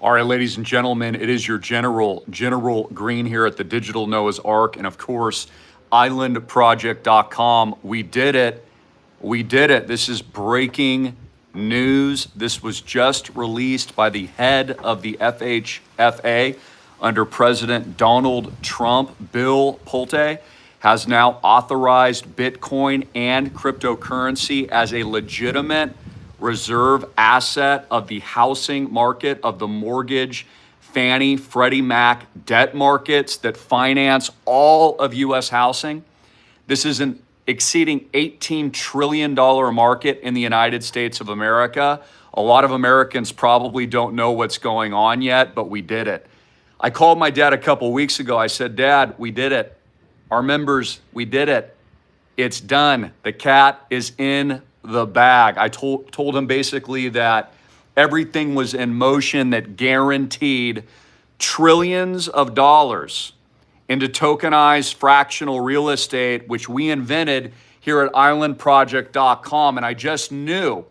All right, ladies and gentlemen, it is your General Greene here at the Digital Noah's Ark, and of course, islandproject.com. We did it. We did it. This is breaking news. This was just released by the head of the FHFA under President Donald Trump. Bill Pulte has now authorized Bitcoin and cryptocurrency as a legitimate reserve asset of the housing market, of the mortgage, Fannie, Freddie Mac debt markets that finance all of U.S. housing. This is an exceeding $18 trillion market in the United States of America. A lot of Americans probably don't know what's going on yet, but we did it. I called my dad a couple weeks ago. I said, Dad, we did it. Our members, we did it. It's done. The cat is in the bag. I told him basically that everything was in motion that guaranteed trillions of dollars into tokenized fractional real estate, which we invented here at islandproject.com. And I just knew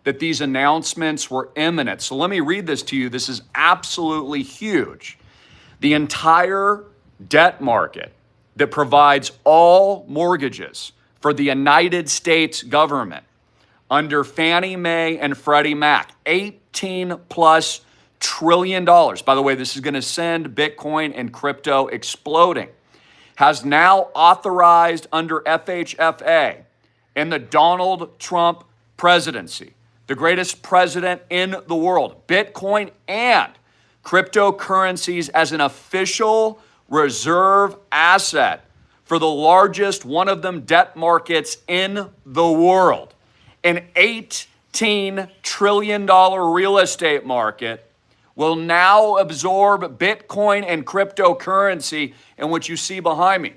that these announcements were imminent. So let me read this to you. This is absolutely huge. The entire debt market that provides all mortgages for the United States government under Fannie Mae and Freddie Mac, $18+ trillion. By the way, this is going to send Bitcoin and crypto exploding. Has now authorized under FHFA in the Donald Trump presidency, the greatest president in the world, Bitcoin and cryptocurrencies as an official reserve asset for the largest, one of them, debt markets in the world. An $18 trillion real estate market will now absorb Bitcoin and cryptocurrency and what you see behind me.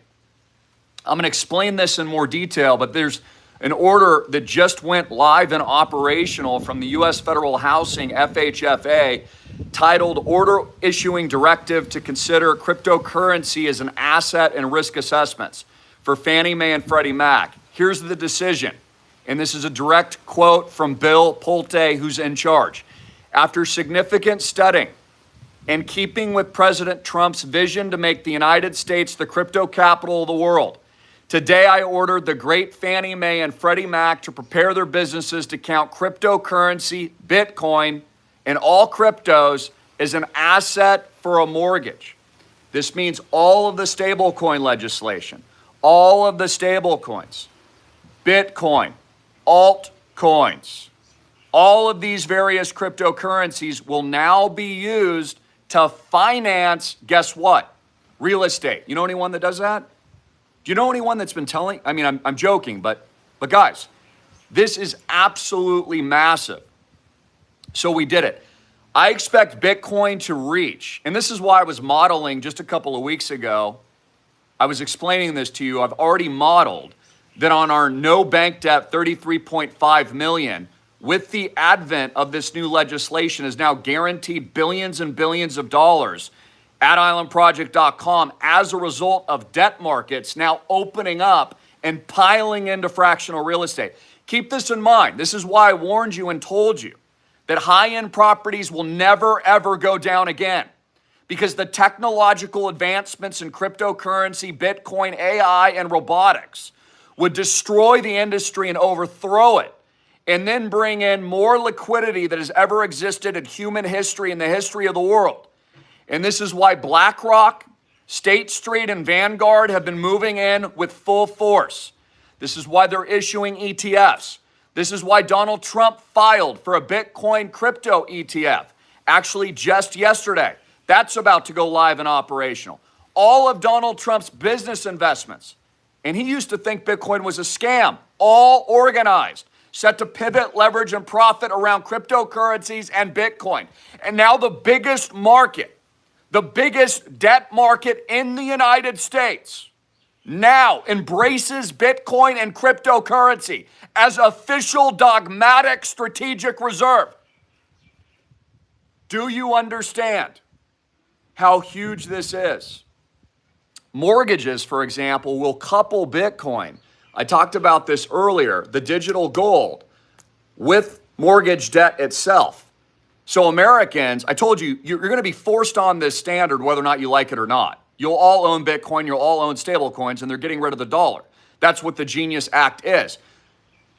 I'm going to explain this in more detail, but there's an order that just went live and operational from the U.S. Federal Housing, FHFA, titled Order Issuing Directive to Consider Cryptocurrency as an Asset and Risk Assessments for Fannie Mae and Freddie Mac. Here's the decision, and this is a direct quote from Bill Pulte, who's in charge. After significant studying, in keeping with President Trump's vision to make the United States the crypto capital of the world, today I ordered the great Fannie Mae and Freddie Mac to prepare their businesses to count cryptocurrency, Bitcoin, and all cryptos as an asset for a mortgage. This means all of the stablecoin legislation, all of the stablecoins, Bitcoin, altcoins, all of these various cryptocurrencies will now be used to finance, guess what? Real estate. You know anyone that does that? Do you know anyone that's been telling? I mean, I'm joking, but guys, this is absolutely massive. So we did it. I expect Bitcoin to reach, and this is why I was modeling just a couple of weeks ago. I was explaining this to you. I've already modeled that on our no bank debt, 33.5 million, with the advent of this new legislation, is now guaranteed billions and billions of dollars at islandproject.com as a result of debt markets now opening up and piling into fractional real estate. Keep this in mind. This is why I warned you and told you that high-end properties will never, ever go down again, because the technological advancements in cryptocurrency, Bitcoin, AI, and robotics would destroy the industry and overthrow it, and then bring in more liquidity than has ever existed in human history, in the history of the world. And this is why BlackRock, State Street, and Vanguard have been moving in with full force. This is why they're issuing ETFs. This is why Donald Trump filed for a Bitcoin crypto ETF, actually just yesterday. That's about to go live and operational. All of Donald Trump's business investments, and he used to think Bitcoin was a scam, all organized, set to pivot, leverage, and profit around cryptocurrencies and Bitcoin. And now the biggest market, the biggest debt market in the United States, now embraces Bitcoin and cryptocurrency as official dogmatic strategic reserve. Do you understand how huge this is? Mortgages, for example, will couple Bitcoin. I talked about this earlier, the digital gold, with mortgage debt itself. So Americans, I told you, you're going to be forced on this standard whether or not you like it or not. You'll all own Bitcoin, you'll all own stable coins, and they're getting rid of the dollar. That's what the Genius Act is.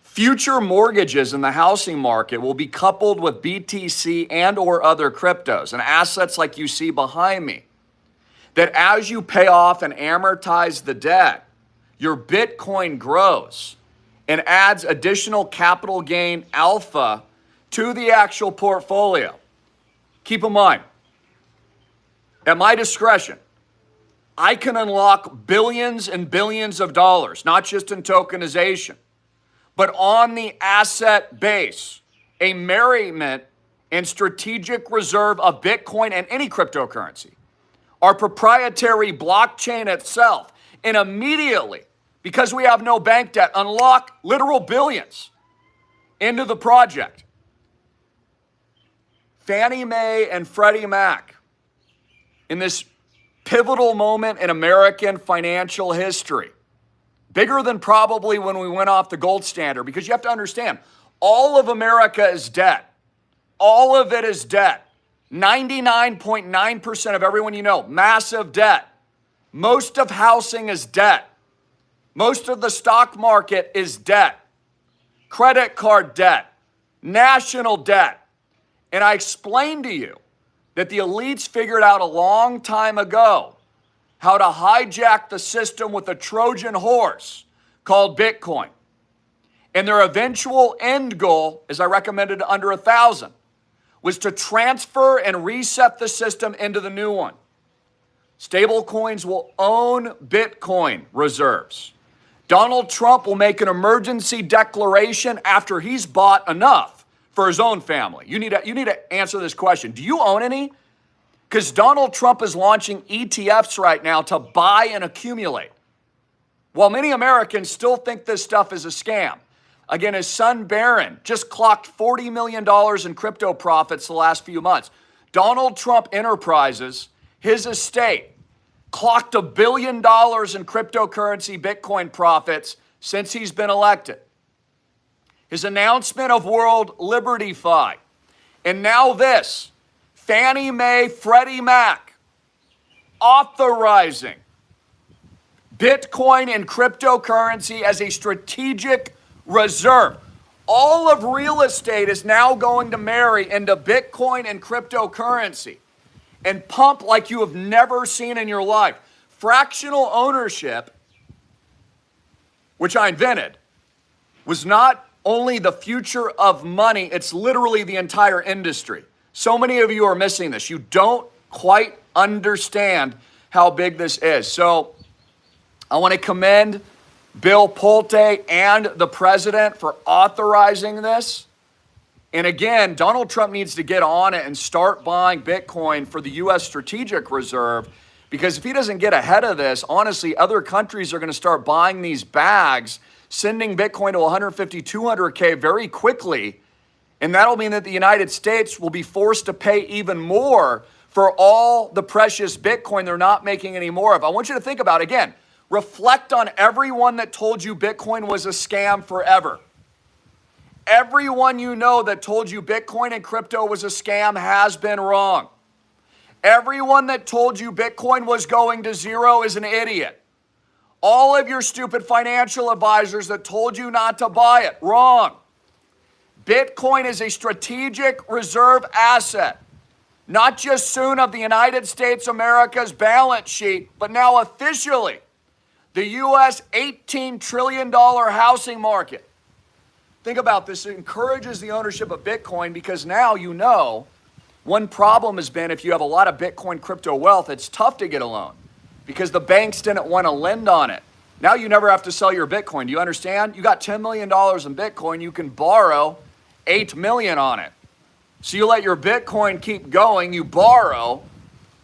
Future mortgages in the housing market will be coupled with BTC and or other cryptos and assets like you see behind me. That as you pay off and amortize the debt, your Bitcoin grows and adds additional capital gain alpha to the actual portfolio. Keep in mind, at my discretion, I can unlock billions and billions of dollars, not just in tokenization, but on the asset base, a merriment and strategic reserve of Bitcoin and any cryptocurrency, our proprietary blockchain itself, and immediately, because we have no bank debt, unlock literal billions into the project. Fannie Mae and Freddie Mac, in this pivotal moment in American financial history, bigger than probably when we went off the gold standard, because you have to understand, all of America is debt. All of it is debt. 99.9% of everyone you know, massive debt. Most of housing is debt. Most of the stock market is debt. Credit card debt. National debt. And I explained to you that the elites figured out a long time ago how to hijack the system with a Trojan horse called Bitcoin. And their eventual end goal, as I recommended under 1,000, was to transfer and reset the system into the new one. Stablecoins will own Bitcoin reserves. Donald Trump will make an emergency declaration after he's bought enough for his own family. You need to answer this question. Do you own any? Because Donald Trump is launching ETFs right now to buy and accumulate. While many Americans still think this stuff is a scam. Again, his son Barron just clocked $40 million in crypto profits the last few months. Donald Trump Enterprises, his estate, clocked $1 billion in cryptocurrency Bitcoin profits since he's been elected. His announcement of World Liberty Fi. And now this, Fannie Mae, Freddie Mac, authorizing Bitcoin and cryptocurrency as a strategic reserve. All of real estate is now going to marry into Bitcoin and cryptocurrency and pump like you have never seen in your life. Fractional ownership, which I invented, was not only the future of money, it's literally the entire industry. So many of you are missing this. You don't quite understand how big this is. So I want to commend Bill Pulte and the president for authorizing this. And again, Donald Trump needs to get on it and start buying Bitcoin for the U.S. Strategic Reserve, because if he doesn't get ahead of this, honestly, other countries are going to start buying these bags, sending Bitcoin to 150, 200K very quickly. And that'll mean that the United States will be forced to pay even more for all the precious Bitcoin they're not making any more of. I want you to think about, again, reflect on everyone that told you Bitcoin was a scam forever. Everyone you know that told you Bitcoin and crypto was a scam has been wrong. Everyone that told you Bitcoin was going to zero is an idiot. All of your stupid financial advisors that told you not to buy it, wrong. Bitcoin is a strategic reserve asset, not just soon of the United States America's balance sheet, but now officially the U.S. $18 trillion housing market. Think about this. It encourages the ownership of Bitcoin because now you know one problem has been if you have a lot of Bitcoin crypto wealth, it's tough to get a loan because the banks didn't want to lend on it. Now you never have to sell your Bitcoin. Do you understand? You got $10 million in Bitcoin, you can borrow $8 million on it. So you let your Bitcoin keep going, you borrow,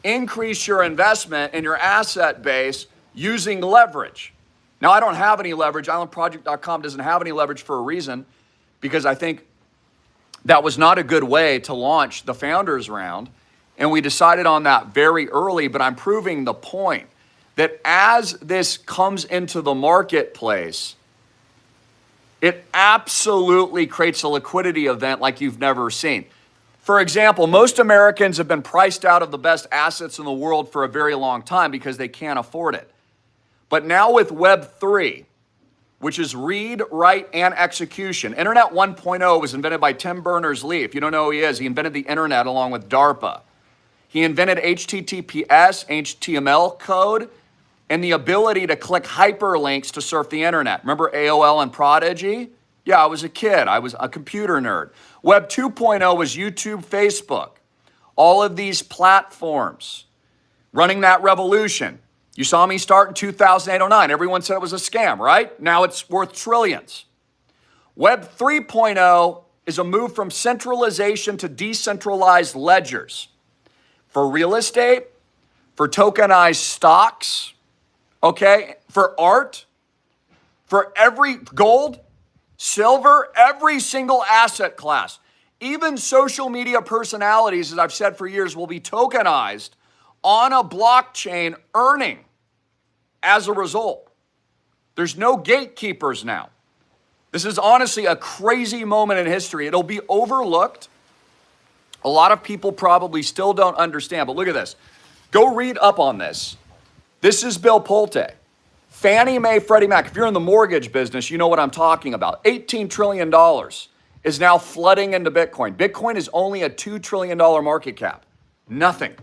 increase your investment in your asset base using leverage. Now, I don't have any leverage. Islandproject.com doesn't have any leverage for a reason, because I think that was not a good way to launch the founders round. And we decided on that very early, but I'm proving the point that as this comes into the marketplace, it absolutely creates a liquidity event like you've never seen. For example, most Americans have been priced out of the best assets in the world for a very long time because they can't afford it. But now with Web3, which is read, write, and execution. Internet 1.0 was invented by Tim Berners-Lee. If you don't know who he is, he invented the internet along with DARPA. He invented HTTPS, HTML code, and the ability to click hyperlinks to surf the internet. Remember AOL and Prodigy? Yeah, I was a kid. I was a computer nerd. Web 2.0 was YouTube, Facebook. All of these platforms running that revolution. You saw me start in 2008-09. Everyone said it was a scam, right? Now it's worth trillions. Web 3.0 is a move from centralization to decentralized ledgers. For real estate, for tokenized stocks, okay, for art, for every gold, silver, every single asset class. Even social media personalities, as I've said for years, will be tokenized on a blockchain earning as a result. There's no gatekeepers now. This is honestly a crazy moment in history. It'll be overlooked. A lot of people probably still don't understand, but look at this. Go read up on this. This is Bill Pulte. Fannie Mae, Freddie Mac. If you're in the mortgage business, you know what I'm talking about. $18 trillion is now flooding into Bitcoin. Bitcoin is only a $2 trillion market cap. Nothing.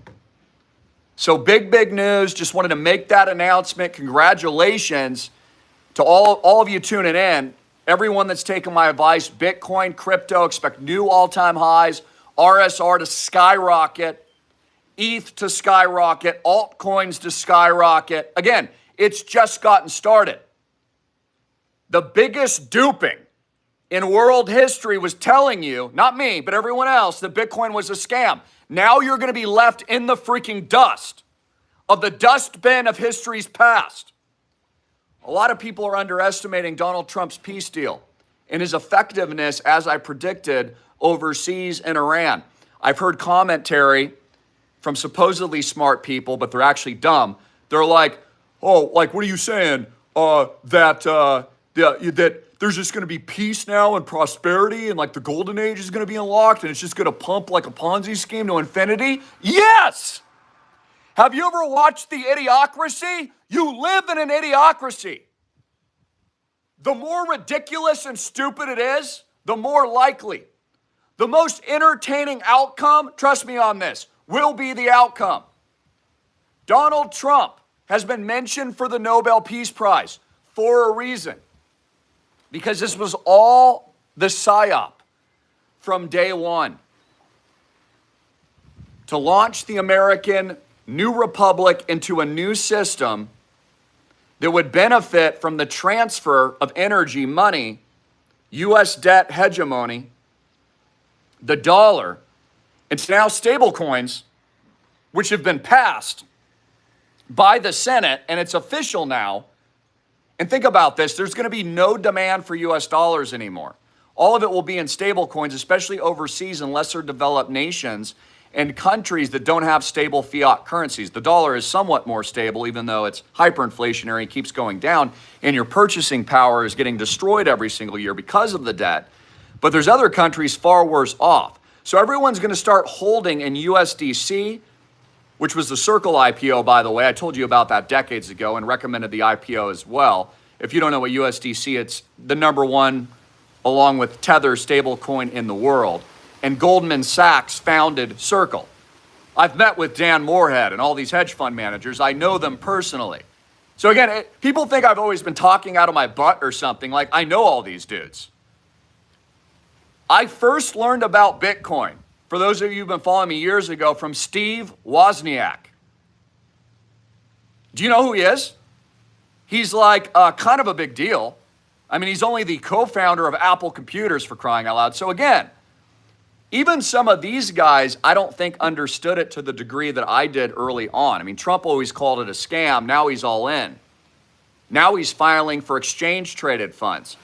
So big news. Just wanted to make that announcement. Congratulations to all of you tuning in. Everyone that's taken my advice, Bitcoin, crypto, expect new all-time highs, RSR to skyrocket, ETH to skyrocket, altcoins to skyrocket. Again, it's just gotten started. The biggest duping in world history was telling you, not me, but everyone else, that Bitcoin was a scam. Now you're going to be left in the freaking dust of the dustbin of history's past. A lot of people are underestimating Donald Trump's peace deal and his effectiveness, as I predicted, overseas in Iran. I've heard commentary from supposedly smart people, but they're actually dumb. They're like, oh, like, what are you saying? That there's just going to be peace now and prosperity and like the golden age is going to be unlocked and it's just going to pump like a Ponzi scheme to infinity? Yes! Have you ever watched The Idiocracy? You live in an idiocracy. The more ridiculous and stupid it is, the more likely. The most entertaining outcome, trust me on this, will be the outcome. Donald Trump has been mentioned for the Nobel Peace Prize for a reason. Because this was all the psyop from day one. To launch the American new republic into a new system that would benefit from the transfer of energy, money, U.S. debt hegemony, the dollar. It's now stablecoins, which have been passed by the Senate, and it's official now. And think about this, there's going to be no demand for U.S. dollars anymore. All of it will be in stablecoins, especially overseas in lesser developed nations and countries that don't have stable fiat currencies. The dollar is somewhat more stable, even though it's hyperinflationary and keeps going down, and your purchasing power is getting destroyed every single year because of the debt. But there's other countries far worse off. So everyone's going to start holding in USDC, which was the Circle IPO, by the way. I told you about that decades ago and recommended the IPO as well. If you don't know what USDC, it's the number one, along with Tether, stablecoin in the world. And Goldman Sachs founded Circle. I've met with Dan Moorhead and all these hedge fund managers. I know them personally. So again, people think I've always been talking out of my butt or something. Like, I know all these dudes. I first learned about Bitcoin, for those of you who've been following me years ago, from Steve Wozniak. Do you know who he is? He's like kind of a big deal. I mean, he's only the co-founder of Apple Computers, for crying out loud. So again, even some of these guys, I don't think understood it to the degree that I did early on. I mean, Trump always called it a scam. Now he's all in. Now he's filing for exchange-traded funds.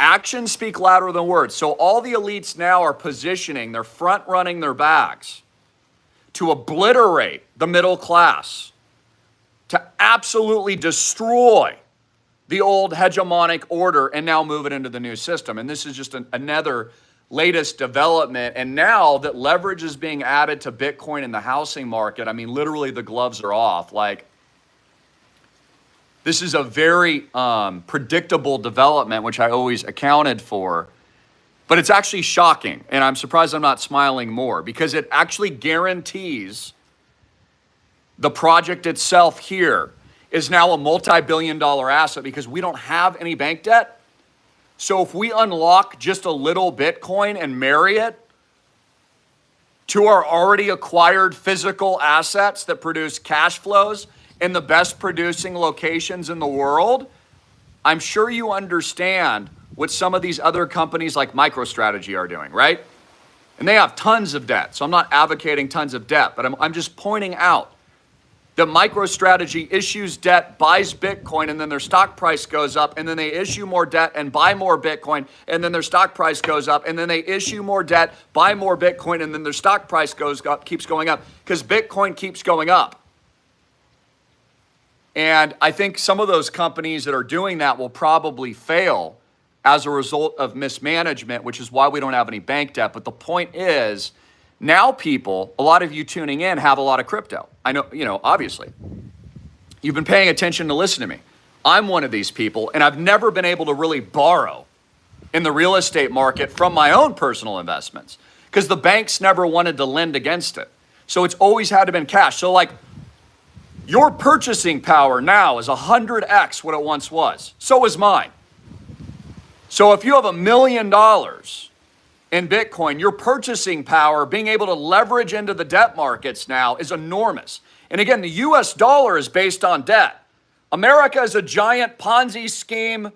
Actions speak louder than words. So all the elites now are positioning, they're front-running their bags to obliterate the middle class, to absolutely destroy the old hegemonic order and now move it into the new system. And this is just another latest development. And now that leverage is being added to Bitcoin in the housing market, I mean, literally the gloves are off. Like, this is a very predictable development, which I always accounted for. But it's actually shocking, and I'm surprised I'm not smiling more, because it actually guarantees the project itself here is now a multi-billion-dollar asset because we don't have any bank debt. So if we unlock just a little Bitcoin and marry it to our already acquired physical assets that produce cash flows in the best producing locations in the world, I'm sure you understand what some of these other companies like MicroStrategy are doing, right? And they have tons of debt. So I'm not advocating tons of debt, but I'm just pointing out that MicroStrategy issues debt, buys Bitcoin, and then their stock price goes up, and then they issue more debt and buy more Bitcoin, and then their stock price goes up, and then they issue more debt, buy more Bitcoin, and then their stock price goes up, keeps going up, because Bitcoin keeps going up. And I think some of those companies that are doing that will probably fail as a result of mismanagement, which is why we don't have any bank debt. But the point is, now people, a lot of you tuning in, have a lot of crypto. I know, obviously. You've been paying attention to listen to me. I'm one of these people, and I've never been able to really borrow in the real estate market from my own personal investments because the banks never wanted to lend against it. So it's always had to been cash. So like, your purchasing power now is 100x what it once was. So is mine. So if you have $1 million in Bitcoin, your purchasing power, being able to leverage into the debt markets now is enormous. And again, the US dollar is based on debt. America is a giant Ponzi scheme.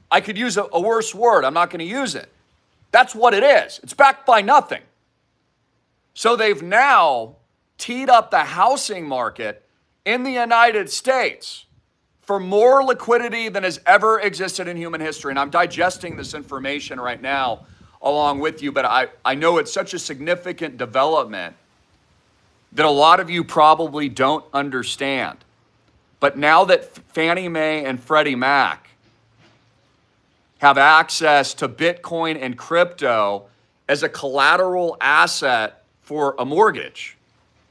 I could use a worse word. I'm not going to use it. That's what it is. It's backed by nothing. So they've now teed up the housing market in the United States for more liquidity than has ever existed in human history. And I'm digesting this information right now along with you, but I know it's such a significant development that a lot of you probably don't understand. But now that Fannie Mae and Freddie Mac have access to Bitcoin and crypto as a collateral asset for a mortgage,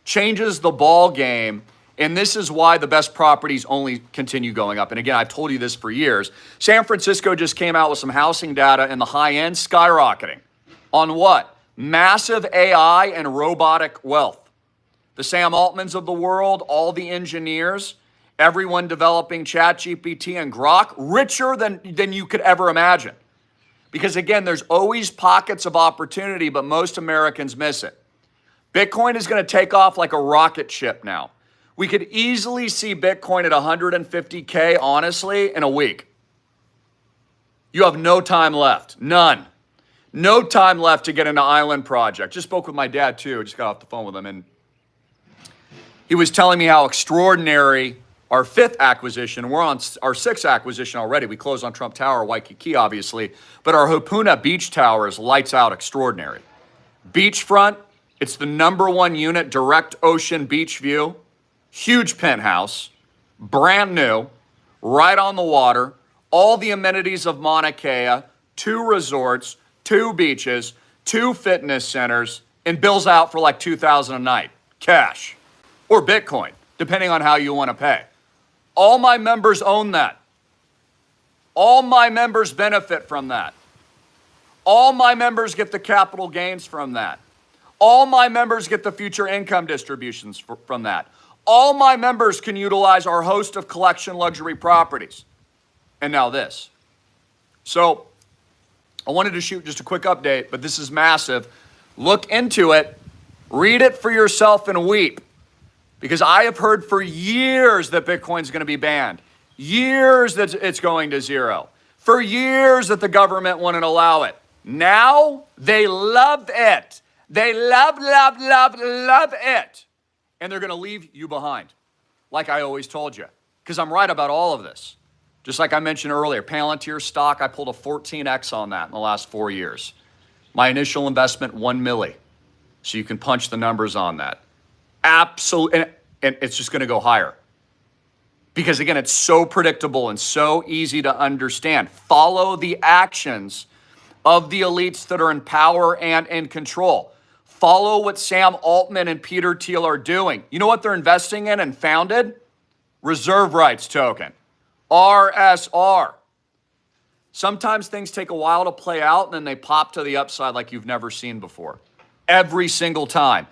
changes the ball game. And this is why the best properties only continue going up. And again, I've told you this for years. San Francisco just came out with some housing data and the high end skyrocketing. On what? Massive AI and robotic wealth. The Sam Altmans of the world, all the engineers, everyone developing ChatGPT and Grok, richer than you could ever imagine. Because again, there's always pockets of opportunity, but most Americans miss it. Bitcoin is going to take off like a rocket ship now. We could easily see Bitcoin at 150K, honestly, in a week. You have no time left. None. No time left to get into Island Project. Just spoke with my dad, too. I just got off the phone with him, and he was telling me how extraordinary our fifth acquisition, we're on our sixth acquisition already. We closed on Trump Tower, Waikiki, obviously, but our Hopuna Beach Tower is lights out extraordinary. Beachfront, it's the #1 unit, direct ocean beach view. Huge penthouse, brand new, right on the water, all the amenities of Mauna Kea, 2 resorts, 2 beaches, 2 fitness centers, and bills out for like $2,000 a night, cash, or Bitcoin, depending on how you want to pay. All my members own that. All my members benefit from that. All my members get the capital gains from that. All my members get the future income distributions from that. All my members can utilize our host of collection luxury properties. And now this. So I wanted to shoot just a quick update, but this is massive. Look into it, read it for yourself and weep. Because I have heard for years that Bitcoin's going to be banned. Years that it's going to zero. For years that the government wouldn't allow it. Now they love it. They love it. And they're going to leave you behind, like I always told you, because I'm right about all of this. Just like I mentioned earlier, Palantir stock, I pulled a 14x on that in the last 4 years. My initial investment, $1 million. So you can punch the numbers on that. Absolutely, and it's just going to go higher. Because again, it's so predictable and so easy to understand. Follow the actions of the elites that are in power and in control. Follow what Sam Altman and Peter Thiel are doing. You know what they're investing in and founded? Reserve rights token, RSR. Sometimes things take a while to play out and then they pop to the upside like you've never seen before. Every single time.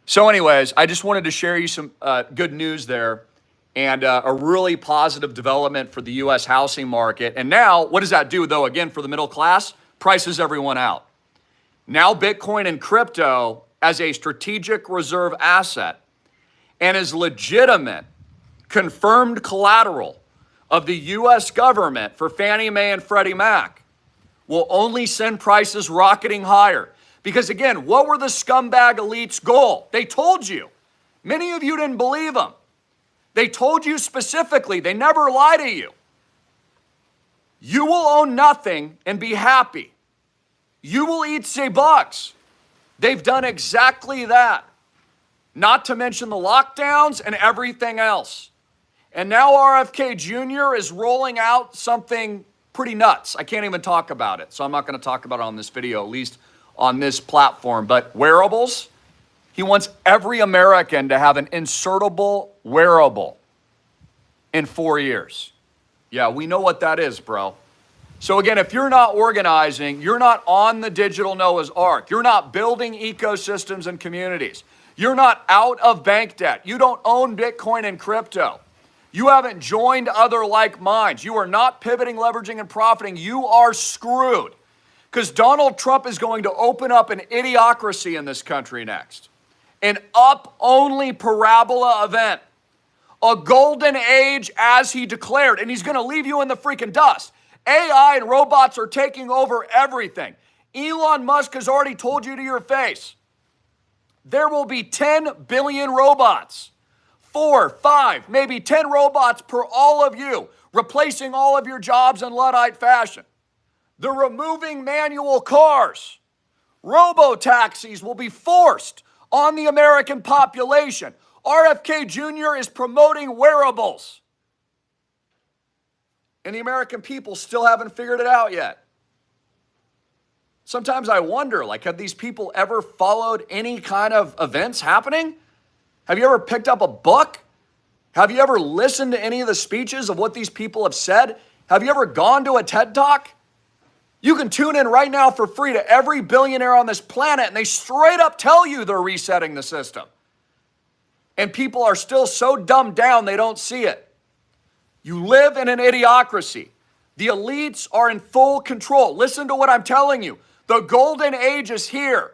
So anyways, I just wanted to share you some good news there and a really positive development for the U.S. housing market. And now, what does that do though? Again, for the middle class, prices everyone out. Now Bitcoin and crypto as a strategic reserve asset and as legitimate, confirmed collateral of the U.S. government for Fannie Mae and Freddie Mac will only send prices rocketing higher. Because again, what were the scumbag elites' goal? They told you. Many of you didn't believe them. They told you specifically. They never lie to you. You will own nothing and be happy. You will eat $6. They've done exactly that. Not to mention the lockdowns and everything else. And now RFK Jr. is rolling out something pretty nuts. I can't even talk about it, so I'm not going to talk about it on this video, at least on this platform. But wearables, he wants every American to have an insertable wearable in 4 years. Yeah, we know what that is, bro. So again, if you're not organizing, you're not on the digital Noah's Ark, you're not building ecosystems and communities, you're not out of bank debt, you don't own Bitcoin and crypto, you haven't joined other like minds, you are not pivoting, leveraging, and profiting, you are screwed. Because Donald Trump is going to open up an idiocracy in this country next. An up-only parabola event. A golden age as he declared. And he's going to leave you in the freaking dust. AI and robots are taking over everything. Elon Musk has already told you to your face. There will be 10 billion robots. 4, 5, maybe 10 robots per all of you, replacing all of your jobs in Luddite fashion. They're removing manual cars. Robo-taxis will be forced on the American population. RFK Jr. is promoting wearables. And the American people still haven't figured it out yet. Sometimes I wonder, like, have these people ever followed any kind of events happening? Have you ever picked up a book? Have you ever listened to any of the speeches of what these people have said? Have you ever gone to a TED Talk? You can tune in right now for free to every billionaire on this planet, and they straight up tell you they're resetting the system. And people are still so dumbed down they don't see it. You live in an idiocracy. The elites are in full control. Listen to what I'm telling you. The golden age is here.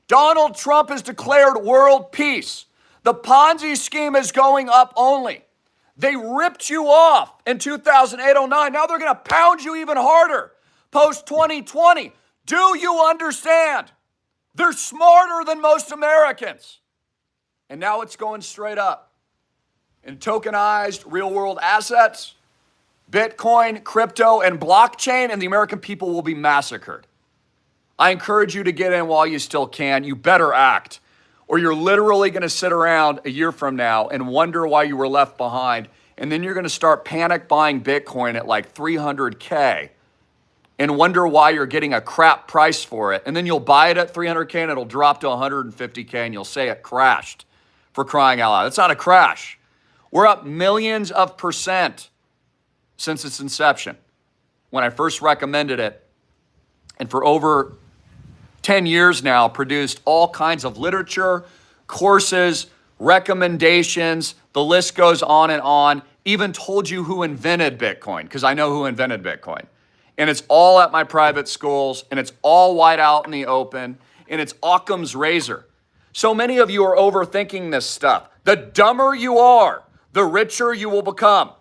Donald Trump has declared world peace. The Ponzi scheme is going up only. They ripped you off in 2008-09. Now they're going to pound you even harder. Post-2020, do you understand? They're smarter than most Americans. And now it's going straight up. In tokenized real-world assets, Bitcoin, crypto, and blockchain, and the American people will be massacred. I encourage you to get in while you still can. You better act, or you're literally going to sit around a year from now and wonder why you were left behind, and then you're going to start panic buying Bitcoin at like 300K. And wonder why you're getting a crap price for it. And then you'll buy it at 300K and it'll drop to 150K and you'll say it crashed, for crying out loud. It's not a crash. We're up millions of percent since its inception. When I first recommended it, and for over 10 years now, produced all kinds of literature, courses, recommendations, the list goes on and on, even told you who invented Bitcoin, because I know who invented Bitcoin. And it's all at my private schools, and it's all wide out in the open, and it's Occam's razor. So many of you are overthinking this stuff. The dumber you are, the richer you will become.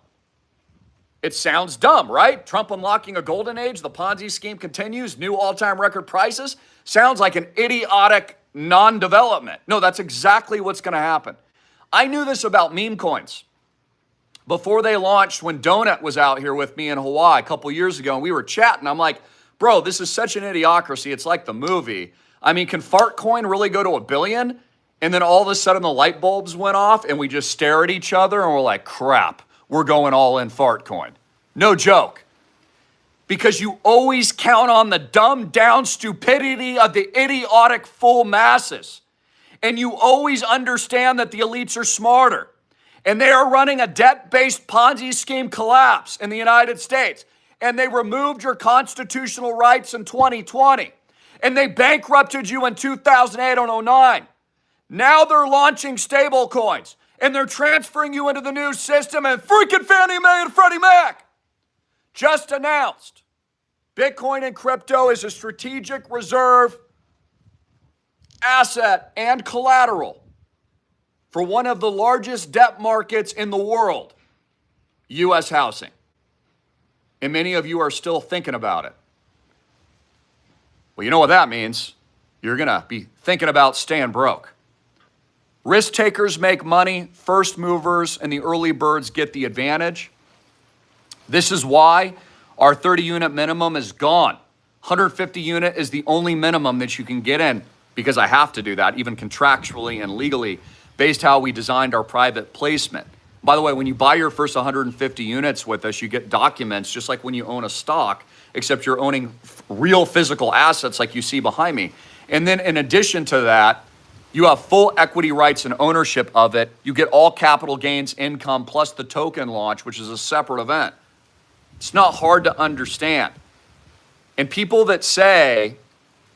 It sounds dumb, right? Trump unlocking a golden age, the Ponzi scheme continues, new all-time record prices. Sounds like an idiotic non-development. No, that's exactly what's going to happen. I knew this about meme coins before they launched, when Donut was out here with me in Hawaii a couple years ago, and we were chatting. I'm like, bro, this is such an idiocracy. It's like the movie. I mean, can Fart Coin really go to 1 billion? And then all of a sudden the light bulbs went off and we just stare at each other and we're like, crap, we're going all in Fart Coin. No joke. because you always count on the dumbed down stupidity of the idiotic fool masses. And you always understand that the elites are smarter. And they are running a debt-based Ponzi scheme collapse in the United States. And they removed your constitutional rights in 2020. And they bankrupted you in 2008 and 09. Now they're launching stable coins. And they're transferring you into the new system. And freaking Fannie Mae and Freddie Mac just announced Bitcoin and crypto is a strategic reserve asset and collateral for one of the largest debt markets in the world, U.S. housing. And many of you are still thinking about it. Well, you know what that means. You're going to be thinking about staying broke. Risk takers make money, first movers and the early birds get the advantage. This is why our 30-unit minimum is gone. 150 unit is the only minimum that you can get in, because I have to do that, even contractually and legally, based how we designed our private placement. By the way, when you buy your first 150 units with us, you get documents just like when you own a stock, except you're owning real physical assets like you see behind me. And then in addition to that, you have full equity rights and ownership of it. You get all capital gains income plus the token launch, which is a separate event. It's not hard to understand. And people that say,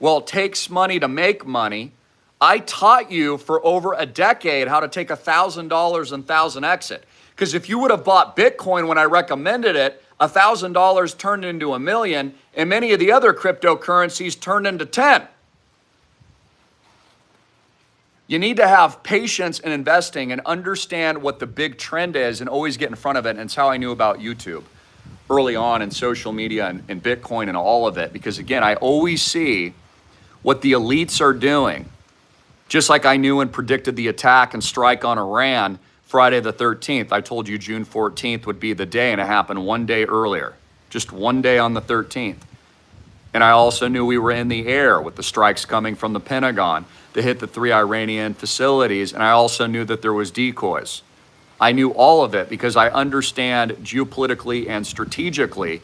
well, it takes money to make money, I taught you for over a decade how to take $1,000 and 1,000x it. Because if you would have bought Bitcoin when I recommended it, $1,000 turned into $1 million, and many of the other cryptocurrencies turned into 10. You need to have patience in investing and understand what the big trend is and always get in front of it. And it's how I knew about YouTube early on in social media and Bitcoin and all of it. Because again, I always see what the elites are doing. Just like I knew and predicted the attack and strike on Iran Friday the 13th. I told you June 14th would be the day, and it happened one day earlier. Just one day on the 13th. And I also knew we were in the air with the strikes coming from the Pentagon to hit the 3 Iranian facilities. And I also knew that there was decoys. I knew all of it because I understand geopolitically and strategically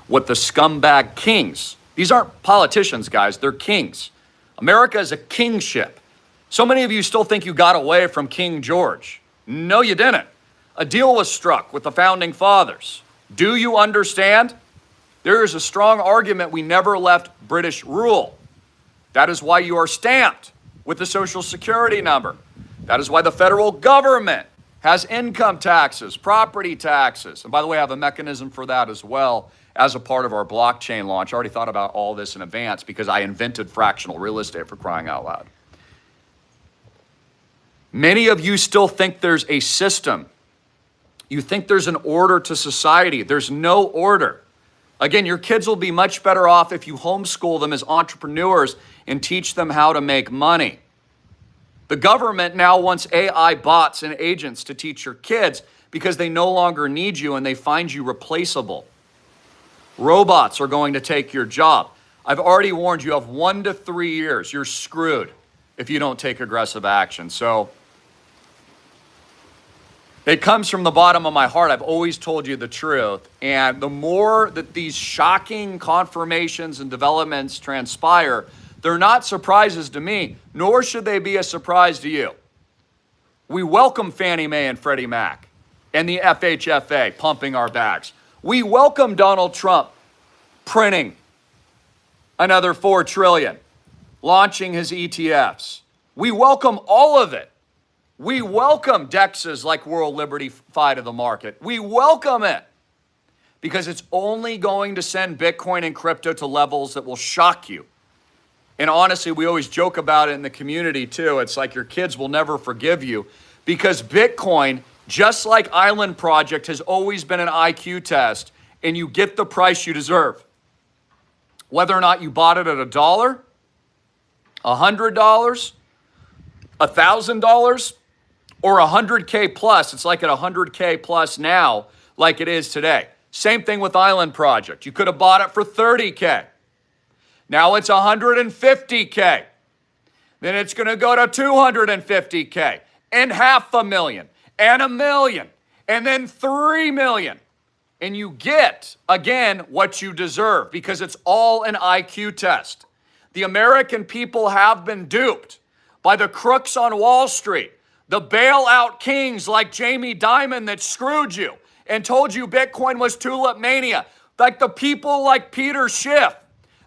what the scumbag kings, these aren't politicians, guys, they're kings. America is a kingship. So many of you still think you got away from King George. No, you didn't. A deal was struck with the founding fathers. Do you understand? There is a strong argument we never left British rule. That is why you are stamped with the Social Security number. That is why the federal government has income taxes, property taxes. And by the way, I have a mechanism for that as well as a part of our blockchain launch. I already thought about all this in advance because I invented fractional real estate, for crying out loud. Many of you still think there's a system. You think there's an order to society. There's no order. Again, your kids will be much better off if you homeschool them as entrepreneurs and teach them how to make money. The government now wants AI bots and agents to teach your kids because they no longer need you and they find you replaceable. Robots are going to take your job. I've already warned you, have 1 to 3 years. You're screwed if you don't take aggressive action. So it comes from the bottom of my heart. I've always told you the truth. And the more that these shocking confirmations and developments transpire, they're not surprises to me, nor should they be a surprise to you. We welcome Fannie Mae and Freddie Mac and the FHFA pumping our bags. We welcome Donald Trump printing another $4 trillion, launching his ETFs. We welcome all of it. We welcome DEXs like World Liberty Fi to the market. We welcome it because it's only going to send Bitcoin and crypto to levels that will shock you. And honestly, we always joke about it in the community too. It's like your kids will never forgive you because Bitcoin, just like Island Project, has always been an IQ test and you get the price you deserve. Whether or not you bought it at $1, $100, $1,000, or 100K plus, it's like at 100K plus now, like it is today. Same thing with Island Project. You could have bought it for 30K. Now it's 150K. Then it's going to go to 250K and $500,000 and $1 million and then $3 million. And you get, again, what you deserve because it's all an IQ test. The American people have been duped by the crooks on Wall Street, the bailout kings like Jamie Dimon that screwed you and told you Bitcoin was tulip mania, like the people like Peter Schiff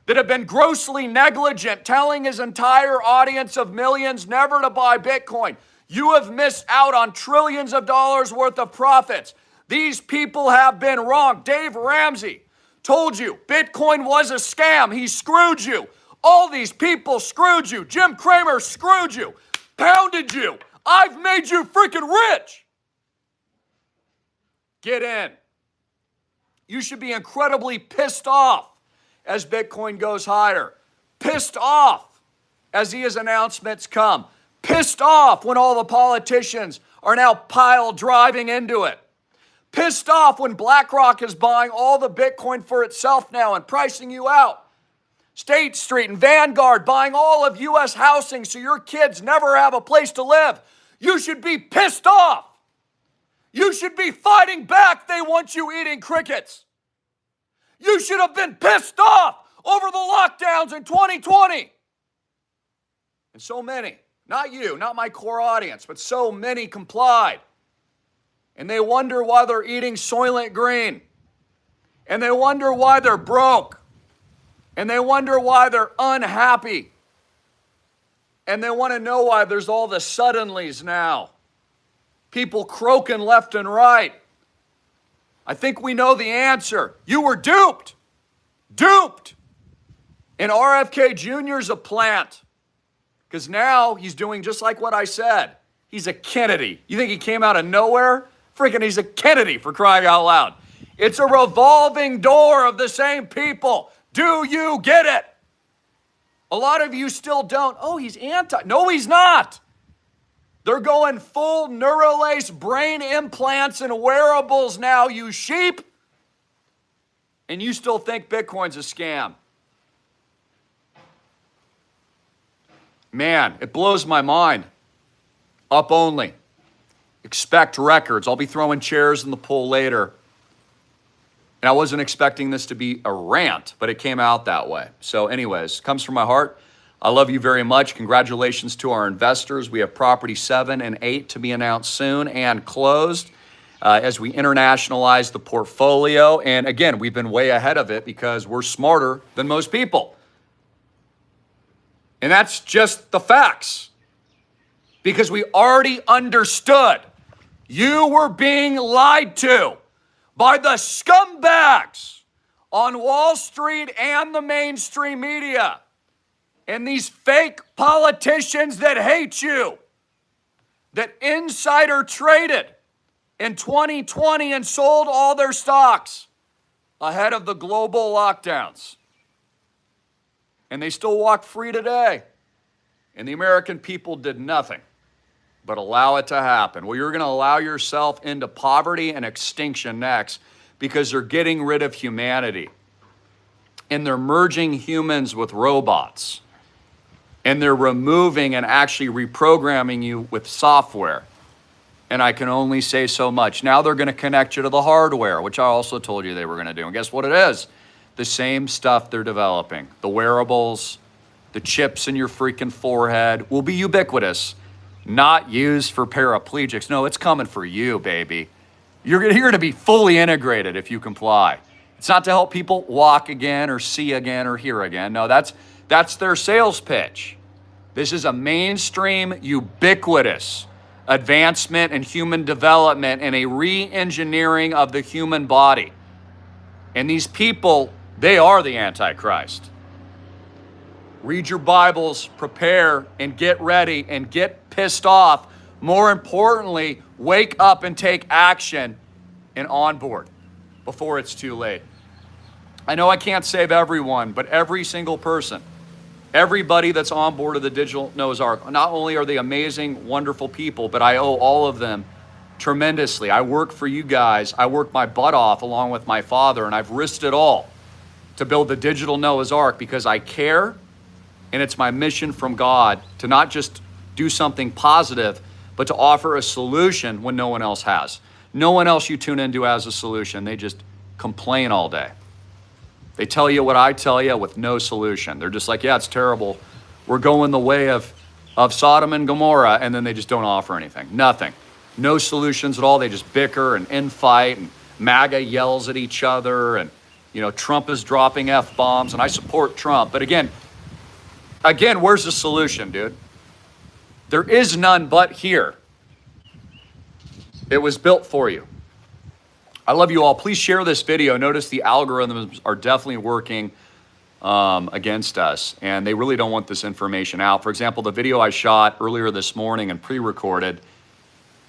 that have been grossly negligent, telling his entire audience of millions never to buy Bitcoin. You have missed out on trillions of dollars worth of profits. These people have been wrong. Dave Ramsey told you Bitcoin was a scam. He screwed you. All these people screwed you. Jim Cramer screwed you, pounded you. I've made you freaking rich. Get in. You should be incredibly pissed off as Bitcoin goes higher. Pissed off as these announcements come. Pissed off when all the politicians are now pile driving into it. Pissed off when BlackRock is buying all the Bitcoin for itself now and pricing you out. State Street and Vanguard buying all of U.S. housing so your kids never have a place to live. You should be pissed off. You should be fighting back. They want you eating crickets. You should have been pissed off over the lockdowns in 2020. And so many, not you, not my core audience, but so many complied. And they wonder why they're eating Soylent Green. And they wonder why they're broke. And they wonder why they're unhappy. And they want to know why there's all the suddenlies now. People croaking left and right. I think we know the answer. You were duped. Duped. And RFK Jr.'s a plant. Because now he's doing just like what I said. He's a Kennedy. You think he came out of nowhere? Freaking he's a Kennedy, for crying out loud. It's a revolving door of the same people. Do you get it? A lot of you still don't. Oh, he's anti. No, he's not. They're going full Neuralace brain implants and wearables now, you sheep. And you still think Bitcoin's a scam. Man, it blows my mind. Up only. Expect records. I'll be throwing chairs in the pool later. And I wasn't expecting this to be a rant, but it came out that way. So anyways, comes from my heart. I love you very much. Congratulations to our investors. We have property 7 and 8 to be announced soon and closed as we internationalize the portfolio. And again, we've been way ahead of it because we're smarter than most people. And that's just the facts. Because we already understood you were being lied to by the scumbags on Wall Street and the mainstream media. And these fake politicians that hate you, that insider traded in 2020 and sold all their stocks ahead of the global lockdowns. And they still walk free today. And the American people did nothing but allow it to happen. Well, you're going to allow yourself into poverty and extinction next because they're getting rid of humanity. And they're merging humans with robots. And they're removing and actually reprogramming you with software. And I can only say so much. Now they're going to connect you to the hardware, which I also told you they were going to do. And guess what it is? The same stuff they're developing. The wearables, the chips in your freaking forehead will be ubiquitous. Not used for paraplegics. No, it's coming for you, baby. You're going to be fully integrated if you comply. It's not to help people walk again or see again or hear again. No, that's their sales pitch. This is a mainstream, ubiquitous advancement in human development and a re-engineering of the human body. And these people, they are the Antichrist. Read your Bibles, prepare, and get ready, and get pissed off. More importantly, wake up and take action and onboard before it's too late. I know I can't save everyone, but every single person, everybody that's on board of the Digital Noah's Ark, not only are they amazing, wonderful people, but I owe all of them tremendously. I work for you guys. I work my butt off along with my father, and I've risked it all to build the Digital Noah's Ark because I care. And it's my mission from God to not just do something positive, but to offer a solution when no one else has. No one else you tune into has a solution. They just complain all day. They tell you what I tell you with no solution. They're just like, yeah, it's terrible. We're going the way of Sodom and Gomorrah, and then they just don't offer anything. Nothing. No solutions at all. They just bicker and infight, and MAGA yells at each other, and Trump is dropping F-bombs, and I support Trump. But again, where's the solution, dude? There is none but here. It was built for you. I love you all. Please share this video. Notice the algorithms are definitely working against us, and they really don't want this information out. For example, the video I shot earlier this morning and pre-recorded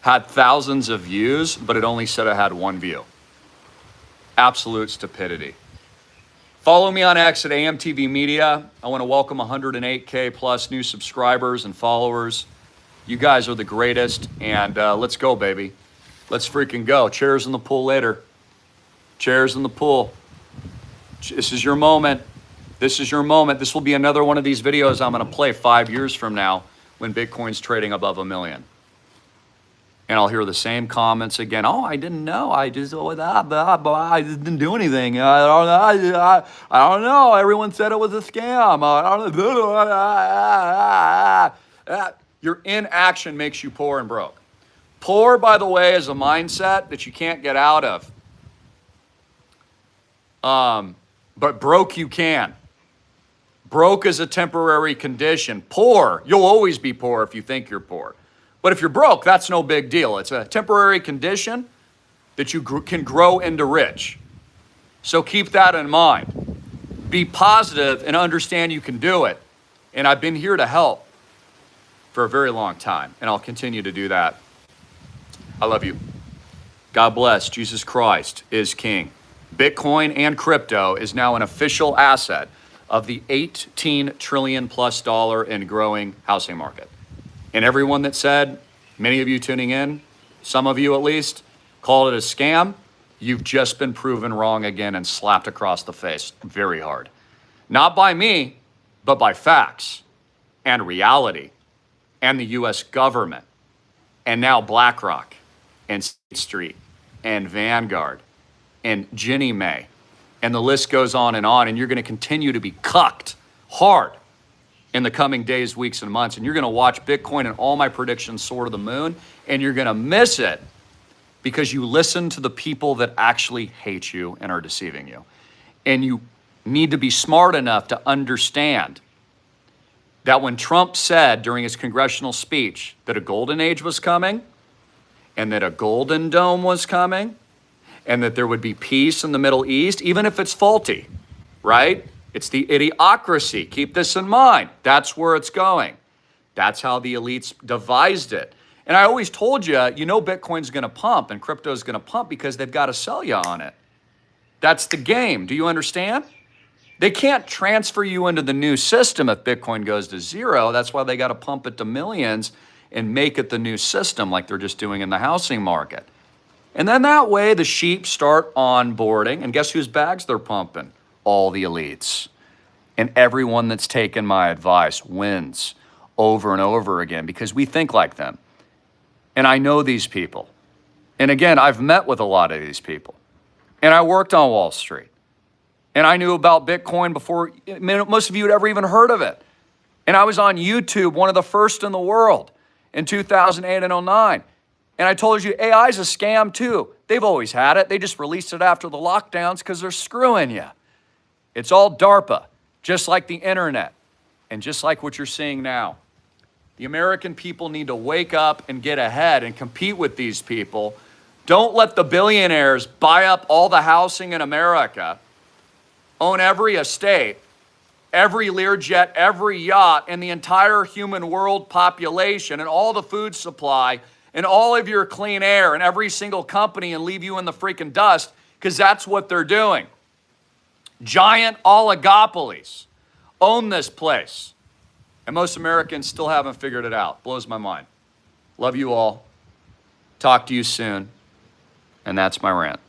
had thousands of views, but it only said it had one view. Absolute stupidity. Follow me on X at AMTV Media. I want to welcome 108K plus new subscribers and followers. You guys are the greatest, and let's go, baby. Let's freaking go. Chairs in the pool later. Chairs in the pool. This is your moment. This is your moment. This will be another one of these videos I'm going to play 5 years from now when Bitcoin's trading above $1 million. And I'll hear the same comments again. Oh, I didn't know. I just, I didn't do anything. I don't know. Everyone said it was a scam. Your inaction makes you poor and broke. Poor, by the way, is a mindset that you can't get out of. But broke you can. Broke is a temporary condition. Poor, you'll always be poor if you think you're poor. But if you're broke, that's no big deal. It's a temporary condition that you can grow into rich. So keep that in mind. Be positive and understand you can do it. And I've been here to help for a very long time, and I'll continue to do that. I love you. God bless. Jesus Christ is King. Bitcoin and crypto is now an official asset of the $18 trillion plus and growing housing market. And everyone that said, many of you tuning in, some of you at least, called it a scam, you've just been proven wrong again and slapped across the face very hard. Not by me, but by facts and reality and the US government and now BlackRock and State Street and Vanguard and Ginnie Mae, and the list goes on, and you're going to continue to be cucked hard in the coming days, weeks, and months, and you're going to watch Bitcoin and all my predictions soar to the moon, and you're going to miss it because you listen to the people that actually hate you and are deceiving you. And you need to be smart enough to understand that when Trump said during his congressional speech that a golden age was coming, and that a golden dome was coming, and that there would be peace in the Middle East, even if it's faulty, right? It's the idiocracy. Keep this in mind. That's where it's going. That's how the elites devised it. And I always told you, Bitcoin's going to pump and crypto's going to pump because they've got to sell you on it. That's the game. Do you understand? They can't transfer you into the new system if Bitcoin goes to zero. That's why they got to pump it to millions and make it the new system like they're just doing in the housing market. And then that way the sheep start onboarding, and guess whose bags they're pumping? All the elites. And everyone that's taken my advice wins over and over again because we think like them. And I know these people. And again, I've met with a lot of these people. And I worked on Wall Street. And I knew about Bitcoin before most of you had ever even heard of it. And I was on YouTube, one of the first in the world, in 2008 and 09. And I told you AI is a scam too. They've always had it. They just released it after the lockdowns because they're screwing you. It's all DARPA, just like the internet, and just like what you're seeing now. The American people need to wake up and get ahead and compete with these people. Don't let the billionaires buy up all the housing in America, own every estate, every Learjet, every yacht, and the entire human world population, and all the food supply, and all of your clean air, and every single company, and leave you in the freaking dust, because that's what they're doing. Giant oligopolies own this place. And most Americans still haven't figured it out. Blows my mind. Love you all. Talk to you soon. And that's my rant.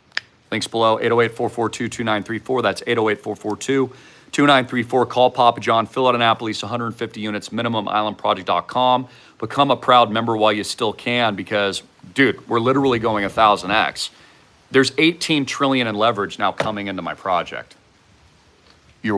Links below, 808-442-2934. That's 808-442-2934. Call Papa John. Fill out an app, at least 150 units, minimum.islandproject.com. Become a proud member while you still can because, dude, we're literally going 1,000x. There's 18 trillion in leverage now coming into my project.